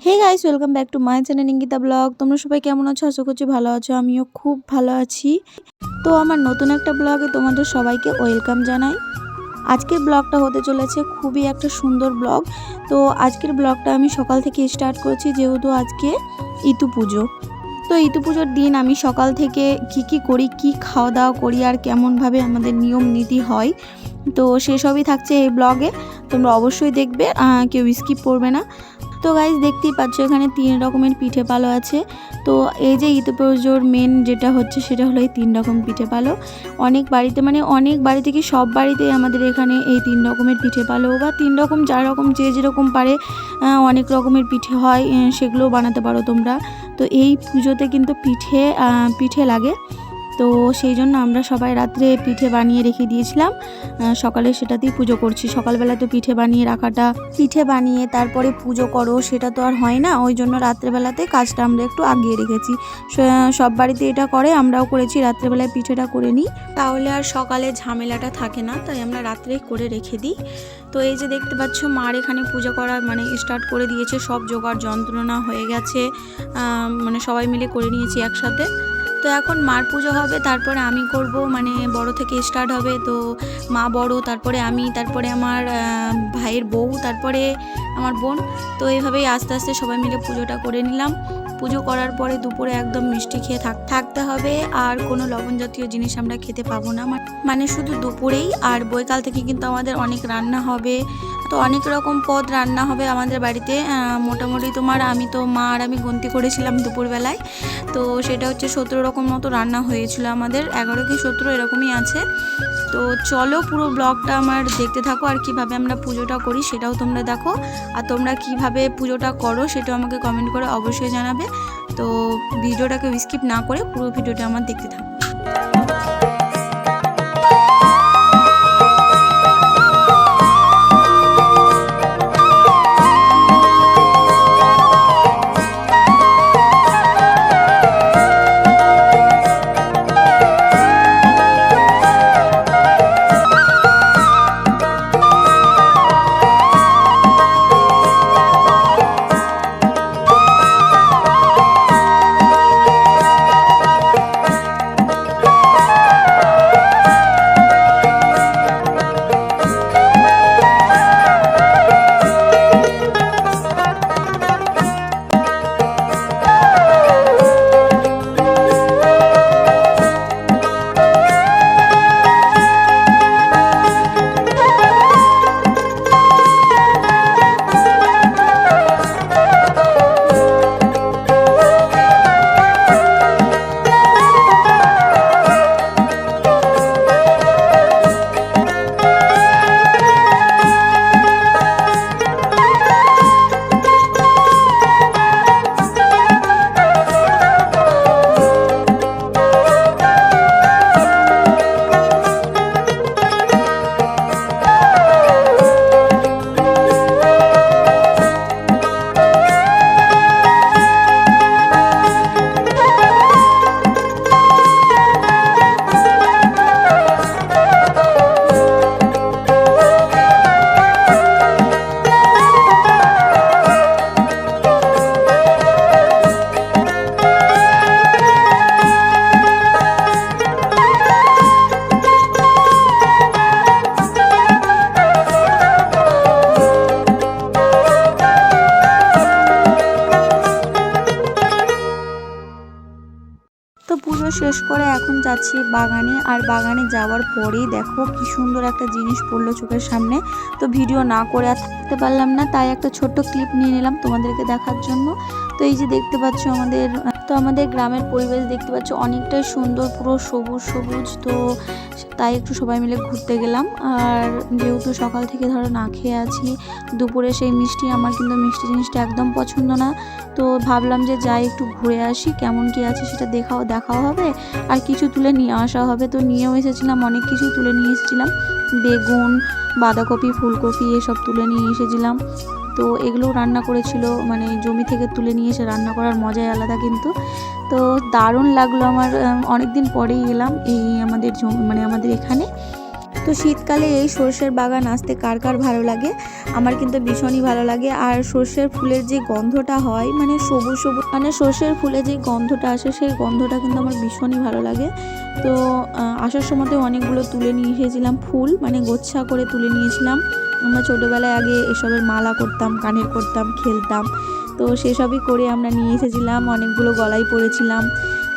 Hey guys, welcome back to my channel Ingita blog. তোমরা সবাই কেমন আছো? আশা করছি ভালো আছো। আমিও খুব ভালো আছি। তো আমার নতুন একটা ব্লগে তোমাদের সবাইকে ওয়েলকাম জানাই। আজকের ব্লগটা হতে চলেছে খুবই একটা সুন্দর ব্লগ। তো আজকের ব্লগটা আমি সকাল থেকে স্টার্ট করছি, যেহেতু আজকে ইতু পুজো। তো ইতু পুজোর দিন আমি সকাল থেকে কি করি, কি খাওয়া দাওয়া করি, আর কেমনভাবে আমাদের নিয়ম নীতি হয়, তো সেসবই থাকছে এই ব্লগে। তোমরা অবশ্যই দেখবে, কেউ স্কিপ করবে না। তো গাইজ, দেখতেই পাচ্ছ এখানে 3 রকমের পিঠে পালো আছে। তো এই যে ইতু পুজোর মেন যেটা হচ্ছে সেটা হলো এই 3 রকম পিঠে পালো। অনেক বাড়িতে, মানে অনেক বাড়িতে কি সব বাড়িতেই আমাদের এখানে এই 3 রকমের পিঠে পালো বা 3 রকম 4 রকম যে যেরকম পারে অনেক রকমের পিঠে হয়, সেগুলোও বানাতে পারো তোমরা। তো এই পুজোতে কিন্তু পিঠে লাগে। তো সেই জন্য আমরা সবাই রাত্রে পিঠে বানিয়ে রেখে দিয়েছিলাম, সকালে সেটাতেই পুজো করছি। সকালবেলা তো পিঠে বানিয়ে তারপরে পুজো করো, সেটা তো আর হয় না। ওই জন্য রাত্রেবেলাতে কাজটা আমরা একটু আগিয়ে রেখেছি। সব বাড়িতে এটা করে, আমরাও করেছি, রাত্রেবেলায় পিঠেটা করে নিই, তাহলে আর সকালে ঝামেলাটা থাকে না। তাই আমরা রাত্রেই করে রেখে দিই। তো এই যে দেখতে পাচ্ছ, মার এখানে পুজো করা মানে স্টার্ট করে দিয়েছে, সব জোগাড় যন্ত্রণা হয়ে গেছে, মানে সবাই মিলে করে নিয়েছি একসাথে। তো এখন মার পুজো হবে, তারপরে আমি করব, মানে বড় থেকে স্টার্ট হবে। তো মা বড়, তারপরে আমি, তারপরে আমার ভাইয়ের বউ, তারপরে আমার বোন। তো এইভাবেই আস্তে আস্তে সবাই মিলে পুজোটা করে নিলাম। পুজো করার পরে দুপুরে একদম মিষ্টি খেয়ে থাকতে হবে, আর কোনো লবণ জাতীয় জিনিস আমরা খেতে পাবো না, মানে শুধু দুপুরেই। আর বৈকাল থেকে কিন্তু আমাদের অনেক রান্না হবে। তো অনেক রকম পদ রান্না হবে আমাদের বাড়িতে। মোটামুটি মা আর আমি গন্তি করেছিলাম দুপুরবেলায়। তো সেটা হচ্ছে 17 রকম মতো রান্না হয়েছিল আমাদের, 11 কি 17 এরকমই আছে। তো চলো পুরো ব্লগটা আমার দেখতে থাকো, আর কিভাবে আমরা পুজোটা করি সেটাও তোমরা দেখো। আর তোমরা কিভাবে পুজোটা করো সেটাও আমাকে কমেন্ট করে অবশ্যই জানাবে। তো ভিডিওটাকে স্কিপ না করে পুরো ভিডিওটা আমার দেখতে থাকো। তো পুজো শেষ করে এখন যাচ্ছি বাগানে। আর বাগানে যাওয়ার পরেই দেখো কি সুন্দর একটা জিনিস পড়লো চোখের সামনে। তো ভিডিও না করে আর থাকতে পারলাম না, তাই একটা ছোট্ট ক্লিপ নিয়ে নিলাম তোমাদেরকে দেখার জন্য। তো এই যে দেখতে পাচ্ছ আমাদের গ্রামের পরিবেশ দেখতে পাচ্ছ, অনেকটাই সুন্দর, পুরো সবুজ সবুজ। তো তাই একটু সবাই মিলে ঘুরতে গেলাম। আর যেহেতু সকাল থেকে ধরো না খেয়ে আছি, দুপুরে সেই আমার কিন্তু মিষ্টি জিনিসটা একদম পছন্দ না। তো ভাবলাম যে যাই একটু ঘুরে আসি, কেমন কি আছে সেটা দেখাও হবে, আর কিছু তুলে নিয়ে আসা হবে। তো নিয়েও এসেছিলাম, অনেক কিছুই তুলে নিয়ে এসেছিলাম, বেগুন, বাঁধাকপি, ফুলকপি এসব তুলে নিয়ে এসেছিলাম। তো এগুলোও রান্না করেছিল, মানে জমি থেকে তুলে নিয়ে এসে রান্না করার মজাই আলাদা কিন্তু। তো দারুণ লাগলো আমার, অনেক দিন পরেই এলাম এই আমাদের জমি, মানে আমাদের এখানে। তো শীতকালে এই সর্ষের বাগান আসতে কার কার ভালো লাগে, আমার কিন্তু ভীষণই ভালো লাগে। আর সর্ষের ফুলের যে গন্ধটা হয়, মানে সবুজ সবুজ, মানে সর্ষের ফুলে যে গন্ধটা আসে সেই গন্ধটা কিন্তু আমার ভীষণই ভালো লাগে। তো আসার সময়তে অনেকগুলো তুলে নিয়ে এসেছিলাম ফুল, মানে গোচ্ছা করে তুলে নিয়েছিলাম। আমরা ছোটোবেলায় আগে এসবের মালা করতাম, কানের করতাম, খেলতাম। তো সেসবই করে আমরা নিয়ে এসেছিলাম, অনেকগুলো গলায় পরেছিলাম।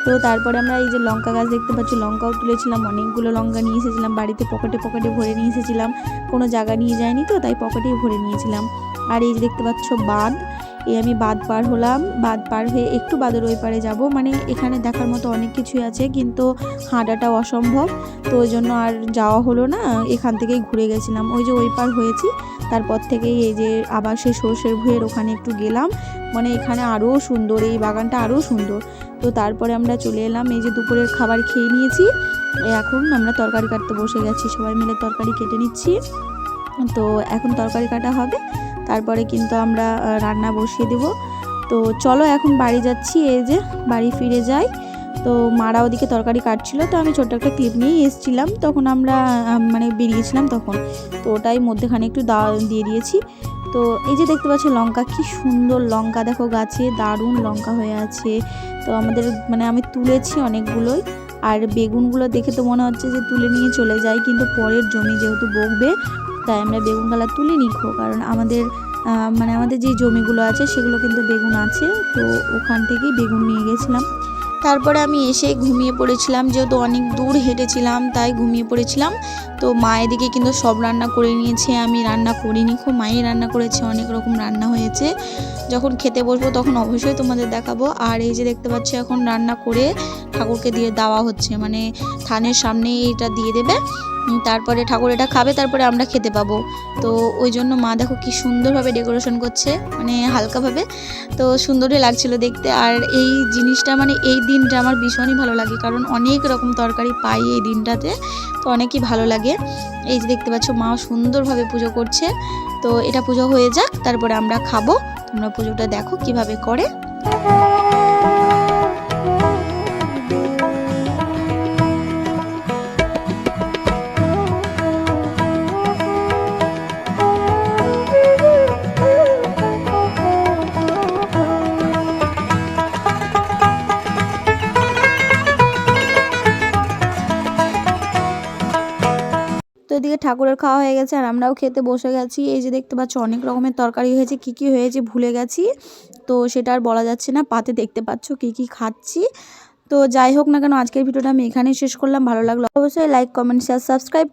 তো তারপরে আমরা এই যে লঙ্কা গাছ দেখতে পাচ্ছি, লঙ্কাও তুলেছিলাম, অনেকগুলো লঙ্কা নিয়ে এসেছিলাম বাড়িতে, পকেটে পকেটে ভরে নিয়ে এসেছিলাম। কোনো জায়গা নিয়ে যায়নি তো, তাই পকেটেই ভরে নিয়েছিলাম। আর এই যে দেখতে পাচ্ছ বাঁধ, এই আমি বাঁধ পার হলাম, বাঁধ পার হয়ে একটু বাঁধের ওই পারে যাব। মানে এখানে দেখার মতো অনেক কিছুই আছে, কিন্তু হাঁটাটাও অসম্ভব, তো ওই জন্য আর যাওয়া হলো না, এখান থেকেই ঘুরে গেছিলাম। ওই যে ওই পার হয়েছি, তারপর থেকেই এই যে আবার সেই সর্ষের ভুঁয়ের ওখানে একটু গেলাম। মানে এখানে আরও সুন্দর, এই বাগানটা আরও সুন্দর। তো তারপরে আমরা চলে এলাম, এই যে দুপুরের খাবার খেয়ে নিয়েছি, এখন আমরা তরকারি কাটতে বসে গেছি, সবাই মিলে তরকারি কেটে নিচ্ছি। তো এখন তরকারি কাটা হবে, তারপরে কিন্তু আমরা রান্না বসিয়ে দেব। তো চলো এখন বাড়ি যাচ্ছি, এই যে বাড়ি ফিরে যাই। তো মারা ওদিকে তরকারি কাটছিল, তো আমি ছোট্ট একটা ক্লিপ নিয়ে এসেছিলাম, তখন আমরা মানে বেরিয়েছিলাম তখন, তো ওটাই মধ্যেখানে একটু দিয়ে দিয়েছি। তো এই যে দেখতে পাচ্ছি লঙ্কা, কি সুন্দর লঙ্কা, দেখো গাছে দারুণ লঙ্কা হয়ে আছে। তো আমাদের মানে আমি তুলেছি অনেকগুলোই। আর বেগুনগুলো দেখে তো মনে হচ্ছে যে তুলে নিয়ে চলে যাই, কিন্তু পরের জমি যেহেতু বকবে, তাই আমরা বেগুনগালা তুলে নিখো, কারণ আমাদের মানে আমাদের যে জমিগুলো আছে সেগুলো কিন্তু বেগুন আছে, তো ওখান থেকেই বেগুন নিয়ে গেছিলাম। তারপরে আমি এসে ঘুমিয়ে পড়েছিলাম, যেহেতু অনেক দূর হেঁটেছিলাম তাই ঘুমিয়ে পড়েছিলাম। তো মা এদিকে কিন্তু সব রান্না করে নিয়েছে, আমি রান্না করিনি, খুব মাই রান্না করেছে, অনেক রকম রান্না হয়েছে। যখন খেতে বসবো তখন অবশ্যই তোমাদের দেখাবো। আর এই যে দেখতে পাচ্ছি এখন রান্না করে ঠাকুরকে দিয়ে দেওয়া হচ্ছে, মানে থানের সামনে এটা দিয়ে দেবে, তারপরে ঠাকুর এটা খাবে, তারপরে আমরা খেতে পাবো। তো ওই জন্য মা দেখো কি সুন্দরভাবে ডেকোরেশন করছে, মানে হালকাভাবে, তো সুন্দরই লাগছিল দেখতে। আর এই জিনিসটা মানে এই দিনটা আমার ভীষণই ভালো লাগে, কারণ অনেক রকম তরকারি পাই এই দিনটাতে, তো অনেকই ভালো লাগে। এই যে দেখতে পাচ্ছ মা সুন্দরভাবে পুজো করছে। তো এটা পুজো হয়ে যাক, তারপরে আমরা খাবো। তোমরা পুজোটা দেখো কিভাবে করে। তো এদিকে ঠাকুরের খাওয়া হয়ে গেছে, আর আমরাও খেতে বসে গেছি। এই যে দেখতে পাচ্ছ অনেক রকমের তরকারি হয়েছে, কি কি হয়েছে ভুলে গেছি, তো সেটা আর বলা যাচ্ছে না, পাতে দেখতে পাচ্ছ কি কি খাচ্ছি। তো যাই হোক না কেন, আজকের ভিডিওটা আমি এখানেই শেষ করলাম। ভালো লাগলো অবশ্যই লাইক, কমেন্ট, শেয়ার, সাবস্ক্রাইব।